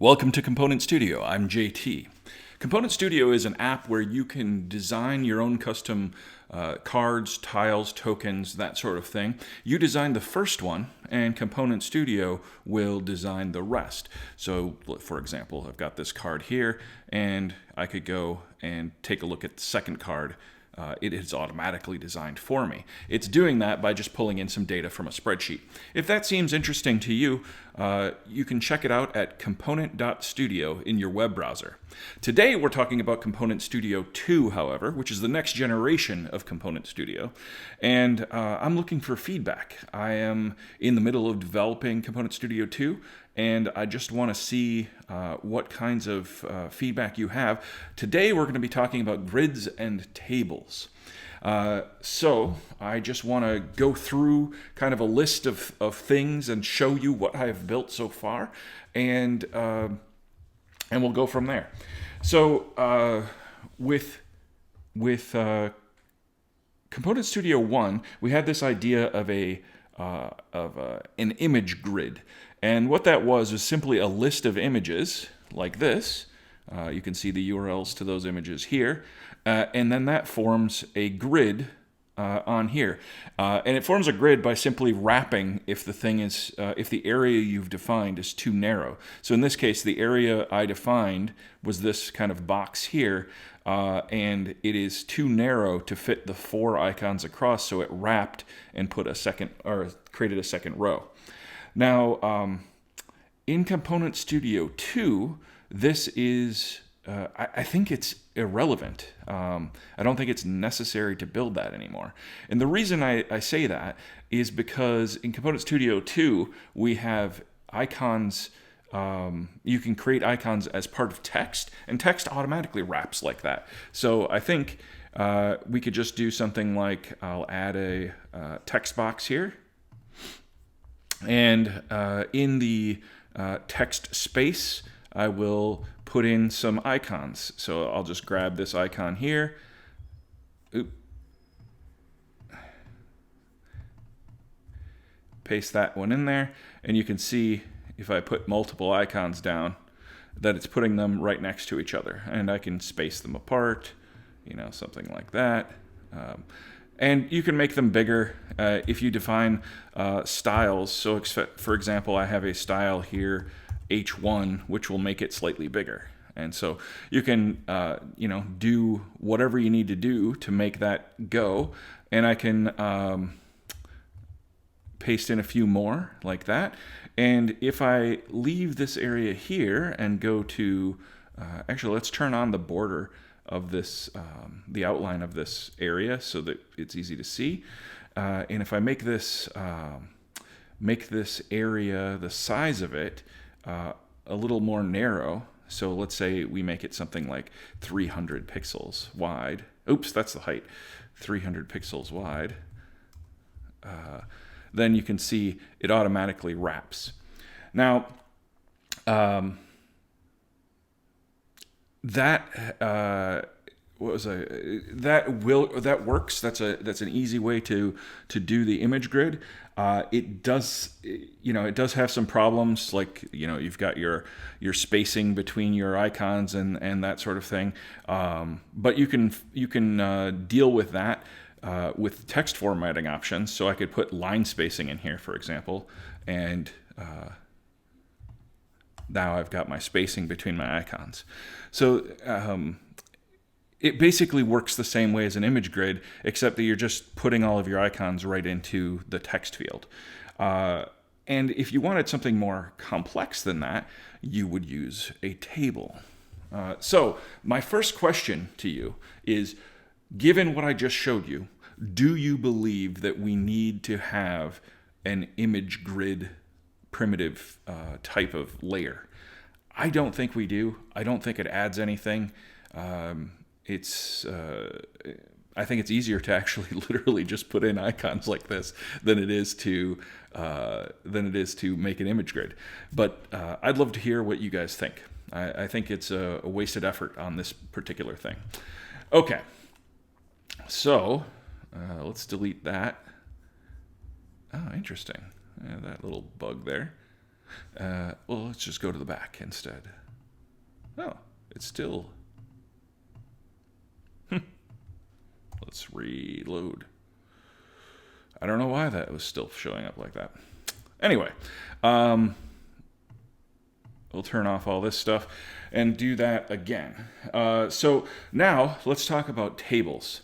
Welcome to Component.Studio. I'm JT. Component.Studio is an app where you can design your own custom cards, tiles, tokens, that sort of thing. You design the first one, and Component.Studio will design the rest. So, for example, I've got this card here, and I could go and take a look at the second card. It is automatically designed for me. It's doing that by just pulling in some data from a spreadsheet. If that seems interesting to you, you can check it out at Component.Studio in your web browser. Today we're talking about Component.Studio 2, however, which is the next generation of Component.Studio. And I'm looking for feedback. I am in the middle of developing Component.Studio 2, and I just want to see what kinds of feedback you have. Today we're going to be talking about grids and tables. So I just want to go through kind of a list of things and show you what I've built so far, and we'll go from there. So with Component.Studio 1, we had this idea of an image grid. And what that was simply a list of images like this. You can see the URLs to those images here. And then that forms a grid on here. And it forms a grid by simply wrapping if the area you've defined is too narrow. So in this case, the area I defined was this kind of box here, and it is too narrow to fit the 4 icons across, so it wrapped and created a second row. Now, in Component.Studio 2, this is, I think it's irrelevant. I don't think it's necessary to build that anymore. And the reason I say that is because in Component.Studio 2, we have icons. You can create icons as part of text, and text automatically wraps like that. So I think we could just do something like, I'll add a text box here. And in the text space, I will put in some icons. So I'll just grab this icon here. Paste that one in there. And you can see if I put multiple icons down that it's putting them right next to each other. And I can space them apart, something like that. And you can make them bigger if you define styles. So for example, I have a style here, H1, which will make it slightly bigger. And so you can do whatever you need to do to make that go. And I can paste in a few more like that. And if I leave this area here and go to, actually let's turn on the border of this, the outline of this area so that it's easy to see. And if I make this area, the size of it, a little more narrow, so let's say we make it something like 300 pixels wide. Oops, that's the height. 300 pixels wide. Then you can see it automatically wraps. Now, that works. That's an easy way to do the image grid. It does have some problems, like you've got your spacing between your icons and that sort of thing. But you can deal with that with text formatting options. So I could put line spacing in here, for example, and now I've got my spacing between my icons. So it basically works the same way as an image grid, except that you're just putting all of your icons right into the text field. And if you wanted something more complex than that, you would use a table. So my first question to you is, given what I just showed you, do you believe that we need to have an image grid primitive type of layer? I don't think we do. I don't think it adds anything. I think it's easier to actually literally just put in icons like this than it is to make an image grid. But I'd love to hear what you guys think. I think it's a wasted effort on this particular thing. Okay, so let's delete that. Oh, interesting. Yeah, that little bug there. Well, let's just go to the back instead. Oh, it's still... Let's reload. I don't know why that was still showing up like that. Anyway, we'll turn off all this stuff and do that again. So now let's talk about tables.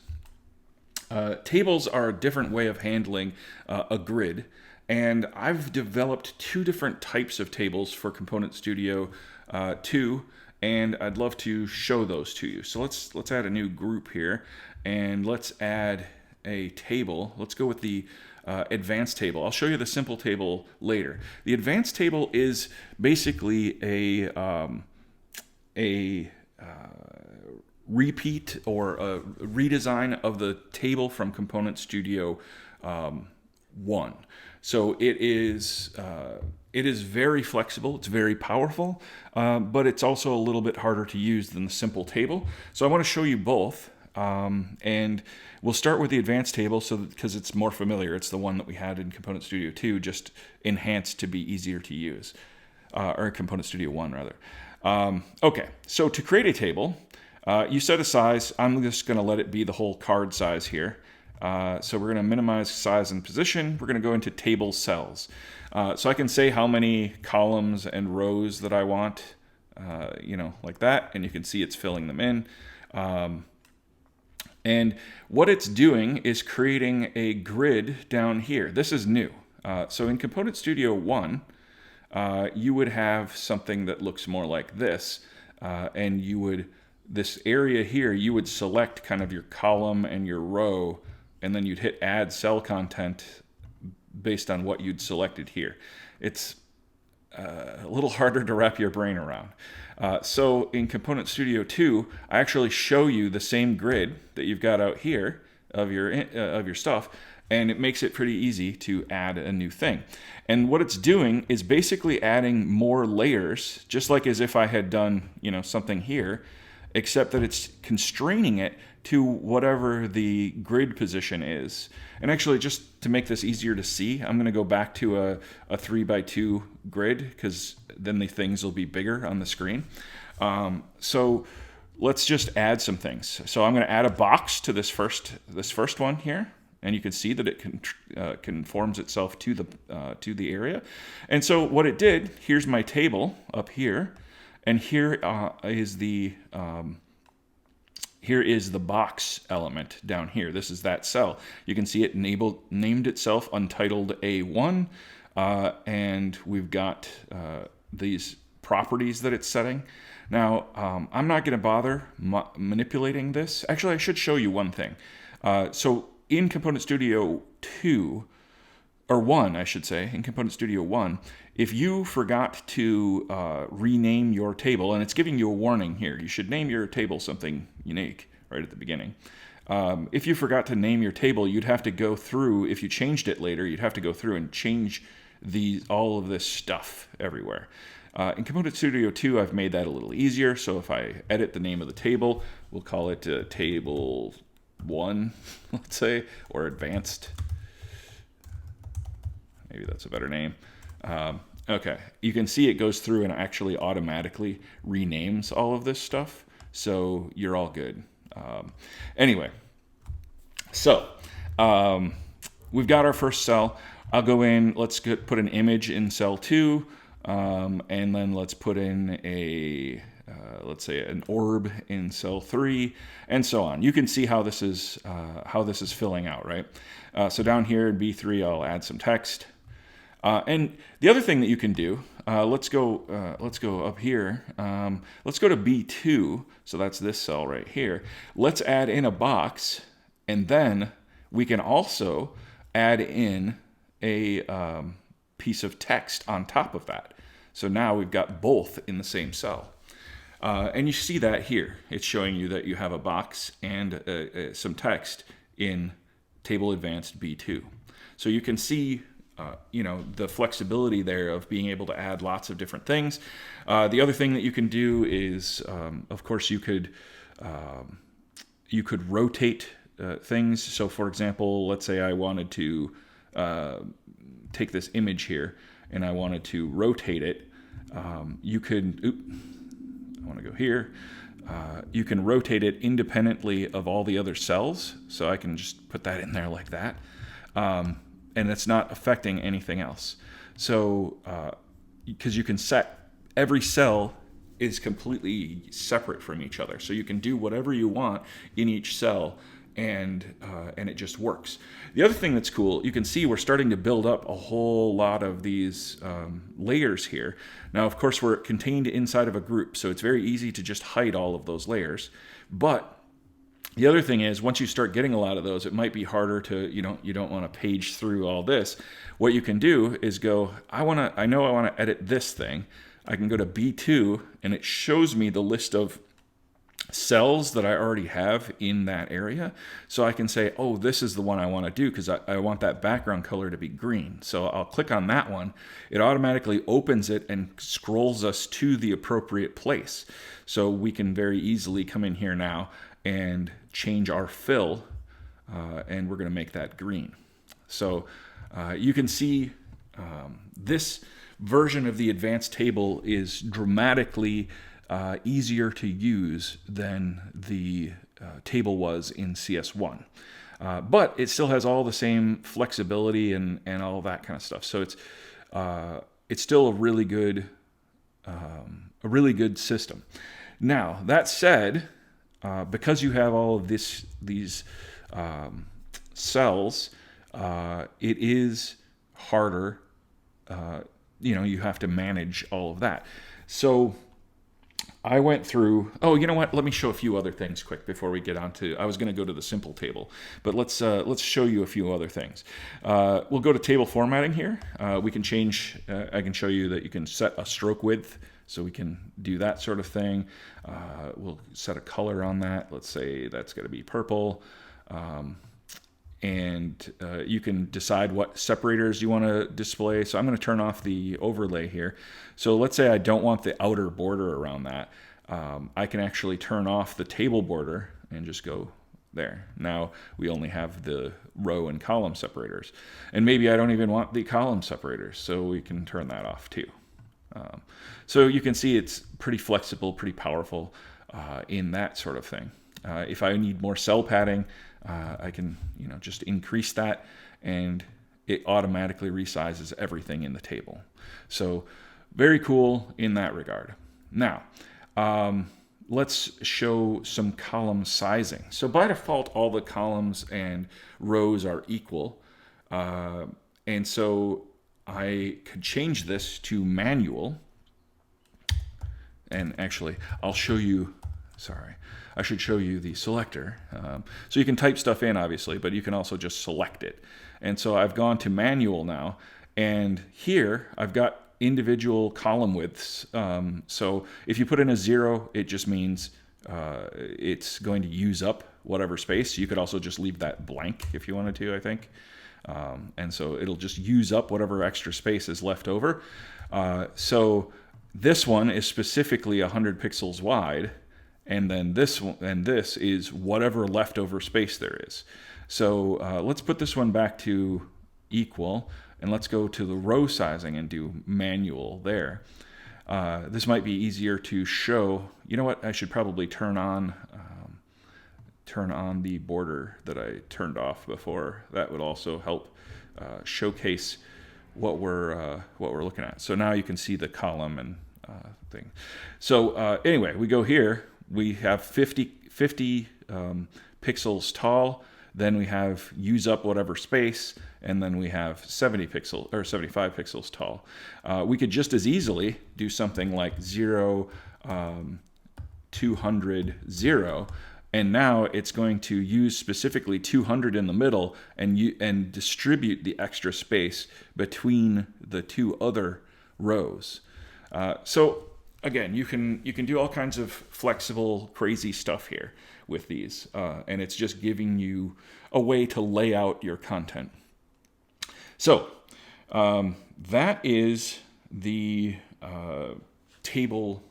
Tables are a different way of handling a grid, and I've developed two different types of tables for Component.Studio 2, and I'd love to show those to you. So let's add a new group here, and let's add a table. Let's go with the advanced table. I'll show you the simple table later. The advanced table is basically a repeat or a redesign of the table from Component.Studio 1. So it is very flexible, it's very powerful, but it's also a little bit harder to use than the simple table. So I want to show you both, and we'll start with the advanced table because it's more familiar. It's the one that we had in Component.Studio 2, just enhanced to be easier to use, or Component.Studio 1 rather. Okay, so to create a table, you set a size. I'm just going to let it be the whole card size here. So we're going to minimize size and position. We're going to go into table cells. So I can say how many columns and rows that I want, like that. And you can see it's filling them in. And what it's doing is creating a grid down here. This is new. So in Component.Studio 1, you would have something that looks more like this. And this area here, you would select kind of your column and your row, and then you'd hit add cell content based on what you'd selected here. It's a little harder to wrap your brain around. So in Component.Studio 2, I actually show you the same grid that you've got out here of your stuff, and it makes it pretty easy to add a new thing. And what it's doing is basically adding more layers, just like as if I had done, something here, except that it's constraining it to whatever the grid position is. And actually, just to make this easier to see, I'm going to go back to a 3x2 grid, because then the things will be bigger on the screen. So let's just add some things. So I'm going to add a box to this first one here, and you can see that it conforms itself to the area. And so what it did, here's my table up here. And here is the box element down here. This is that cell. You can see it named itself Untitled A1, and we've got these properties that it's setting. Now, I'm not going to bother manipulating this. Actually, I should show you one thing. So in Component.Studio 2, or 1, I should say, in Component.Studio 1, if you forgot to rename your table, and it's giving you a warning here, you should name your table something unique right at the beginning. If you forgot to name your table, you'd have to go through, if you changed it later, you'd have to go through and change all of this stuff everywhere. In Component.Studio 2, I've made that a little easier, so if I edit the name of the table, we'll call it Table 1, let's say, or Advanced. Maybe that's a better name. Okay, you can see it goes through and actually automatically renames all of this stuff, so you're all good. Anyway, so we've got our first cell. I'll go in, let's put an image in cell 2, and then let's put in let's say an orb in cell 3, and so on. You can see how this is filling out, right? So down here in B3, I'll add some text. And the other thing that you can do, let's go up here. Let's go to B2. So that's this cell right here. Let's add in a box, and then we can also add in a piece of text on top of that. So now we've got both in the same cell. And you see that here. It's showing you that you have a box and some text in Table Advanced B2. So you can see the flexibility there of being able to add lots of different things. The other thing that you can do is, of course, you could rotate things. So, for example, let's say I wanted to take this image here and I wanted to rotate it, you could, I want to go here. You can rotate it independently of all the other cells. So I can just put that in there like that. And it's not affecting anything else. So, because you can set every cell is completely separate from each other. So you can do whatever you want in each cell, and it just works. The other thing that's cool, you can see we're starting to build up a whole lot of these layers here. Now, of course, we're contained inside of a group, so it's very easy to just hide all of those layers. But the other thing is, once you start getting a lot of those, it might be harder to, you don't want to page through all this. What you can do is go, I know I want to edit this thing. I can go to B2, and it shows me the list of cells that I already have in that area. So I can say, oh, this is the one I want to do because I want that background color to be green. So I'll click on that one. It automatically opens it and scrolls us to the appropriate place. So we can very easily come in here now and change our fill, and we're going to make that green. So you can see this version of the advanced table is dramatically easier to use than the table was in CS1. But it still has all the same flexibility and all that kind of stuff. So it's still a really good system. Now, that said, because you have all of these cells, it is harder. You have to manage all of that. So I went through, you know what? Let me show a few other things quick before we get on to, I was going to go to the simple table, but let's show you a few other things. We'll go to table formatting here. We can change, I can show you that you can set a stroke width, so we can do that sort of thing. We'll set a color on that. Let's say that's going to be purple. And you can decide what separators you want to display. So I'm going to turn off the overlay here. So let's say I don't want the outer border around that. I can actually turn off the table border and just go there. Now we only have the row and column separators. And maybe I don't even want the column separators, so we can turn that off too. So you can see it's pretty flexible, pretty powerful in that sort of thing. If I need more cell padding, I can just increase that, and it automatically resizes everything in the table. So very cool in that regard. Now, let's show some column sizing. So by default, all the columns and rows are equal. And so I could change this to manual. And actually, I'll show you, I should show you the selector. So you can type stuff in, obviously, but you can also just select it. And so I've gone to manual now, and here I've got individual column widths. So if you put in a 0, it just means it's going to use up whatever space. You could also just leave that blank if you wanted to, I think. And so it'll just use up whatever extra space is left over. So this one is specifically 100 pixels wide, and then this one, and this is whatever leftover space there is. So let's put this one back to equal, and let's go to the row sizing and do manual there. This might be easier to show. You know what? I should probably turn on the border that I turned off before. That would also help showcase what we're looking at. So now you can see the column and thing. So anyway, we go here. We have 50 pixels tall. Then we have use up whatever space, and then we have 75 pixels tall. We could just as easily do something like 0, 200, 0. And now it's going to use specifically 200 in the middle and distribute the extra space between the two other rows. So again, you can do all kinds of flexible, crazy stuff here with these, and it's just giving you a way to lay out your content. So that is the table,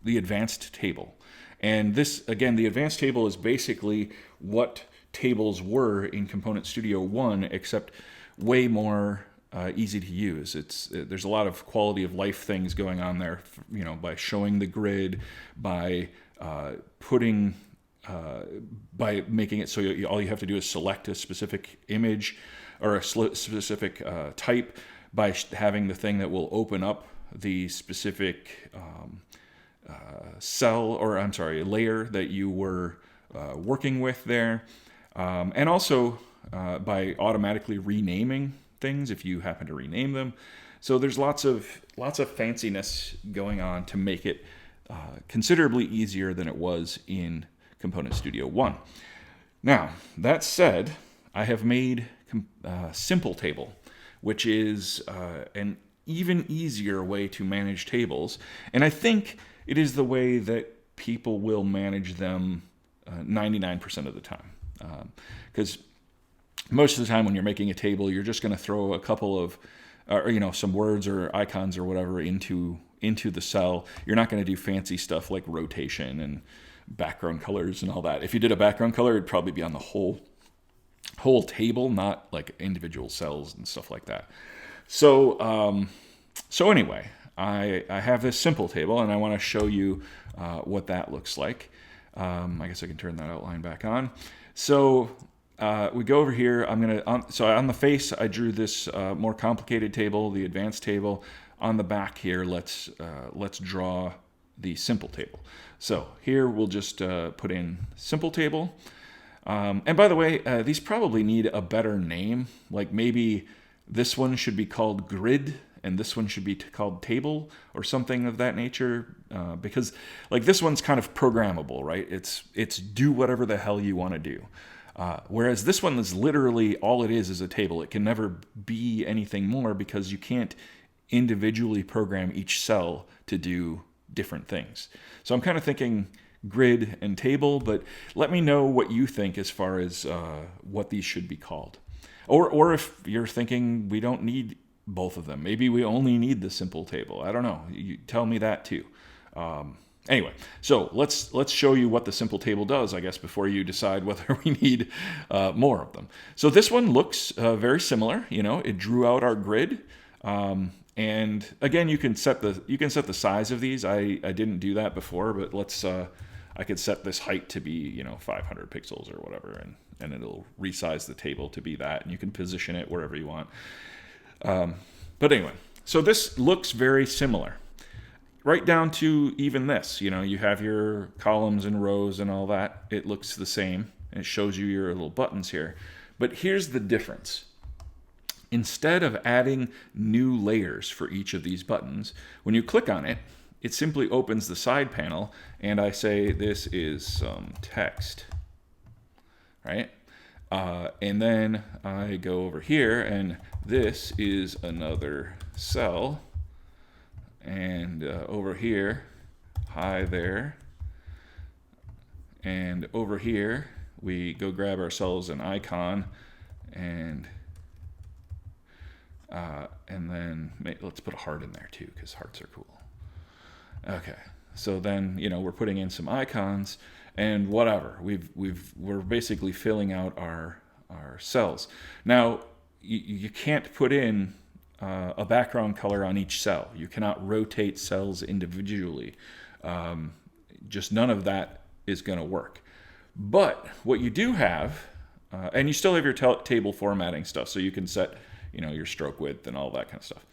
the advanced table. And this, again, the advanced table is basically what tables were in Component Studio 1, except way more easy to use. There's a lot of quality of life things going on there, by showing the grid, by putting, by making it so all you have to do is select a specific image or a specific type, by having the thing that will open up the specific cell, or I'm sorry, layer that you were working with there, and also by automatically renaming things if you happen to rename them. So there's lots of fanciness going on to make it considerably easier than it was in Component.Studio 1. Now, that said, I have made Simple Table, which is an even easier way to manage tables. And I think it is the way that people will manage them 99% of the time. Because most of the time when you're making a table, you're just going to throw a couple of, some words or icons or whatever into the cell. You're not going to do fancy stuff like rotation and background colors and all that. If you did a background color, it'd probably be on the whole table, not like individual cells and stuff like that. So anyway, I have this simple table, and I want to show you what that looks like. I guess I can turn that outline back on. So we go over here. So on the face, I drew this more complicated table, the advanced table. On the back here, let's draw the simple table. So here we'll just put in simple table. And by the way, these probably need a better name. Like maybe this one should be called grid, and this one should be called table, or something of that nature. Because like this one's kind of programmable, right? It's do whatever the hell you want to do. Whereas this one is literally all it is a table. It can never be anything more because you can't individually program each cell to do different things. So I'm kind of thinking grid and table, but let me know what you think as far as what these should be called. Or if you're thinking we don't need both of them, maybe we only need the simple table. I don't know. You tell me that too. Anyway, so let's show you what the simple table does, I guess, before you decide whether we need more of them. So this one looks very similar. It drew out our grid, and again, you can set the size of these. I didn't do that before, but I could set this height to be 500 pixels or whatever, and it'll resize the table to be that, and you can position it wherever you want. But anyway, so this looks very similar. Right down to even this, you have your columns and rows and all that. It looks the same. And it shows you your little buttons here. But here's the difference. Instead of adding new layers for each of these buttons, when you click on it, it simply opens the side panel, and I say this is some text, right? And then I go over here, and this is another cell. And over here, hi there. And over here, we go grab ourselves an icon, and then let's put a heart in there too, because hearts are cool. Okay, so then we're putting in some icons, and whatever we're basically filling out our cells. Now you can't put in a background color on each cell. You cannot rotate cells individually. Just none of that is going to work. But what you do have, and you still have your table formatting stuff, so you can set, your stroke width and all that kind of stuff.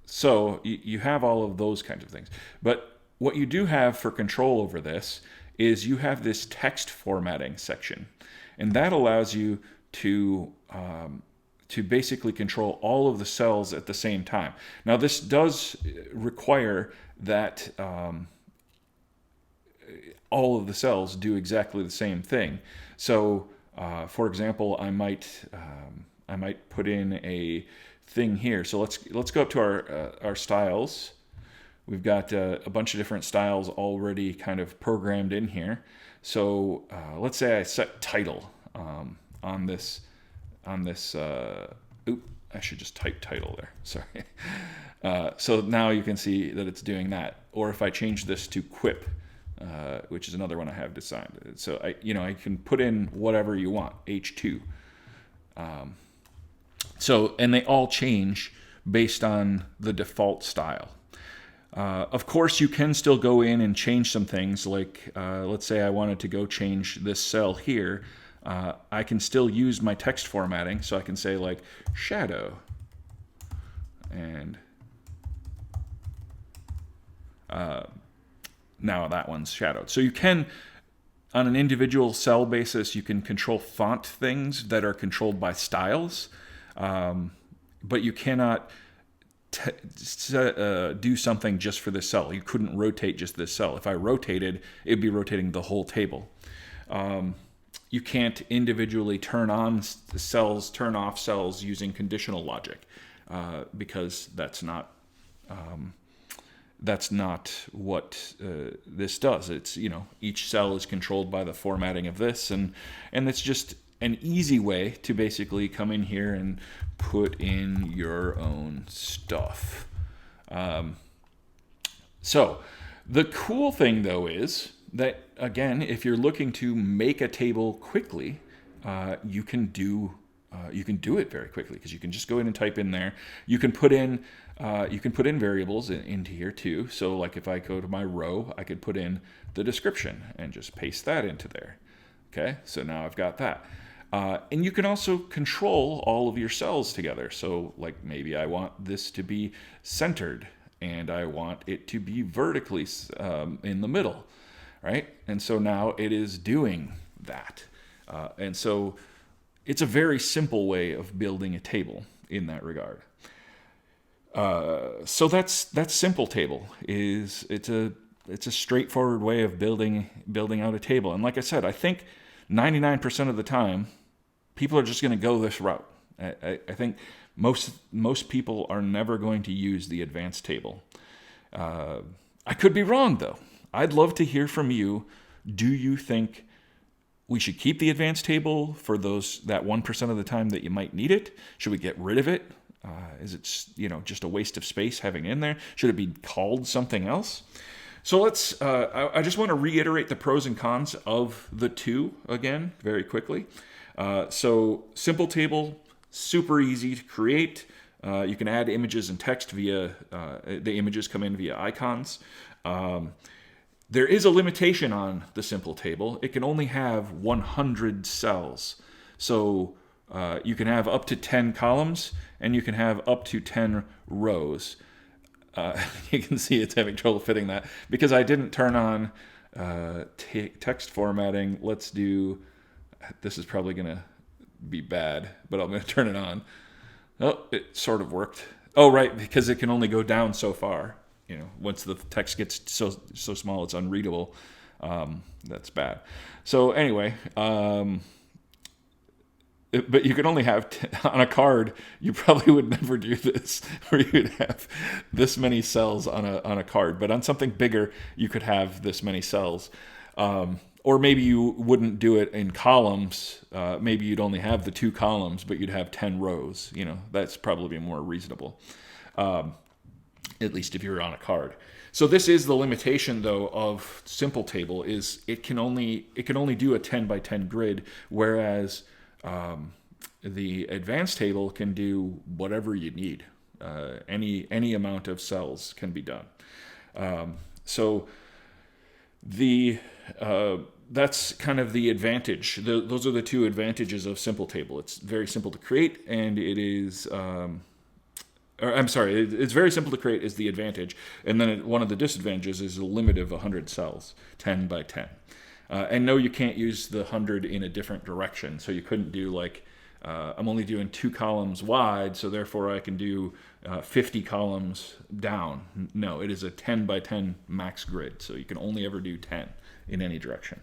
So you have all of those kinds of things. But what you do have for control over this is you have this text formatting section, and that allows you to basically control all of the cells at the same time. Now, this does require that all of the cells do exactly the same thing. So, for example, I might put in a thing here. So let's go up to our styles. We've got a bunch of different styles already kind of programmed in here. So let's say I set title on this. I should just type title there. Sorry. So now you can see that it's doing that. Or if I change this to quip, which is another one I have designed. So I can put in whatever you want, H2. So, and they all change based on the default style. Of course, you can still go in and change some things. Like, let's say I wanted to go change this cell here. I can still use my text formatting. So I can say like shadow. And now that one's shadowed. So you can, on an individual cell basis, you can control font things that are controlled by styles. But you cannot do something just for this cell. You couldn't rotate just this cell. If I rotated, it'd be rotating the whole table. You can't individually turn on cells, turn off cells using conditional logic, because that's not what this does. It's, each cell is controlled by the formatting of this, and it's just an easy way to basically come in here and put in your own stuff. So the cool thing, though, is that, again, if you're looking to make a table quickly, you can do it very quickly, because you can just go in and type in there. You can put in variables into here too. So like if I go to my row, I could put in the description and just paste that into there. Okay, so now I've got that. And you can also control all of your cells together. So like maybe I want this to be centered and I want it to be vertically in the middle, right? And so now it is doing that. And so it's a very simple way of building a table in that regard. So that's simple table. It's a straightforward way of building out a table. And like I said, I think 99% of the time, people are just going to go this route. I think most people are never going to use the advanced table. I could be wrong, though. I'd love to hear from you. Do you think we should keep the advanced table for that 1% of the time that you might need it? Should we get rid of it? Is it just a waste of space having it in there? Should it be called something else? So let's. I just want to reiterate the pros and cons of the two again very quickly. So simple table, super easy to create. You can add images and text via the images come in via icons. There is a limitation on the simple table. It can only have 100 cells. So you can have up to 10 columns and you can have up to 10 rows. You can see it's having trouble fitting that because I didn't turn on text formatting. Let's do, this is probably going to be bad, but I'm going to turn it on. Oh, it sort of worked. Oh, right, because it can only go down so far. Once the text gets so small it's unreadable. That's bad. So anyway, but you can only have, on a card, you probably would never do this, where you'd have this many cells on a card. But on something bigger, you could have this many cells. Or maybe you wouldn't do it in columns. Maybe you'd only have the 2 columns, but you'd have 10 rows. That's probably more reasonable. At least if you're on a card. So this is the limitation, though, of simple table, is it can only do a 10 by 10 grid, whereas the advanced table can do whatever you need. Any amount of cells can be done. So that's kind of the advantage. Those are the 2 advantages of simple table. It's very simple to create, and it is. It's very simple to create is the advantage. And then one of the disadvantages is a limit of 100 cells, 10 by 10. And no, you can't use the 100 in a different direction. So you couldn't do like, I'm only doing 2 columns wide, so therefore I can do 50 columns down. No, it is a 10 by 10 max grid. So you can only ever do 10 in any direction.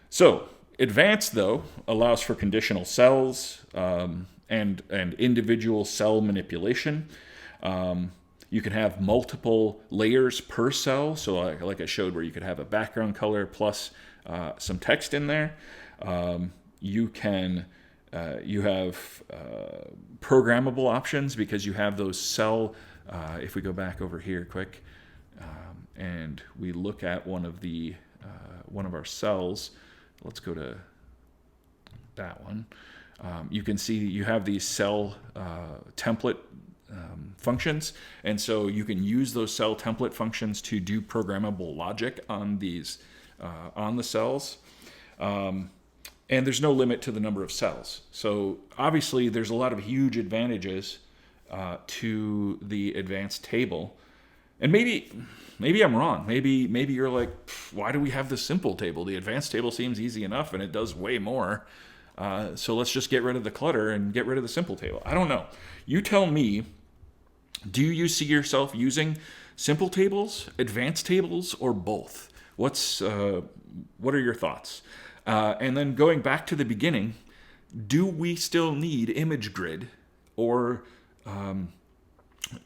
So advanced, though, allows for conditional cells, and individual cell manipulation. You can have multiple layers per cell. So like I showed, where you could have a background color plus some text in there. You have programmable options, because you have those cell. If we go back over here quick, and we look at one of our cells, let's go to that one. You can see you have these cell template functions, and so you can use those cell template functions to do programmable logic on these on the cells. And there's no limit to the number of cells. So obviously there's a lot of huge advantages to the advanced table. And maybe I'm wrong. Maybe you're like, why do we have this simple table? The advanced table seems easy enough and it does way more. So let's just get rid of the clutter and get rid of the simple table. I don't know. You tell me, do you see yourself using simple tables, advanced tables, or both? What are your thoughts? And then going back to the beginning, do we still need image grid, or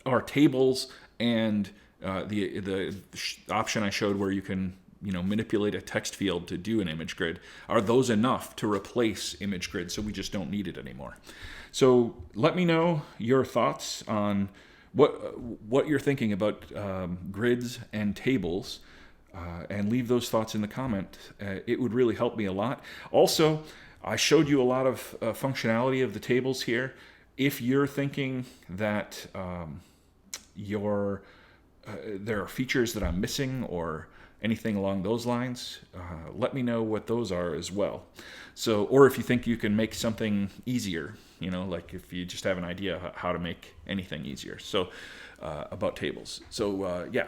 are tables and the option I showed where you can manipulate a text field to do an image grid, are those enough to replace image grid so we just don't need it anymore? So let me know your thoughts on what you're thinking about grids and tables. And leave those thoughts in the comment. It would really help me a lot. Also, I showed you a lot of functionality of the tables here. If you're thinking that there are features that I'm missing or anything along those lines, let me know what those are as well. So, or if you think you can make something easier, like if you just have an idea how to make anything easier. So, about tables. So, yeah,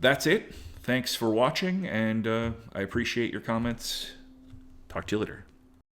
that's it. Thanks for watching, and I appreciate your comments. Talk to you later.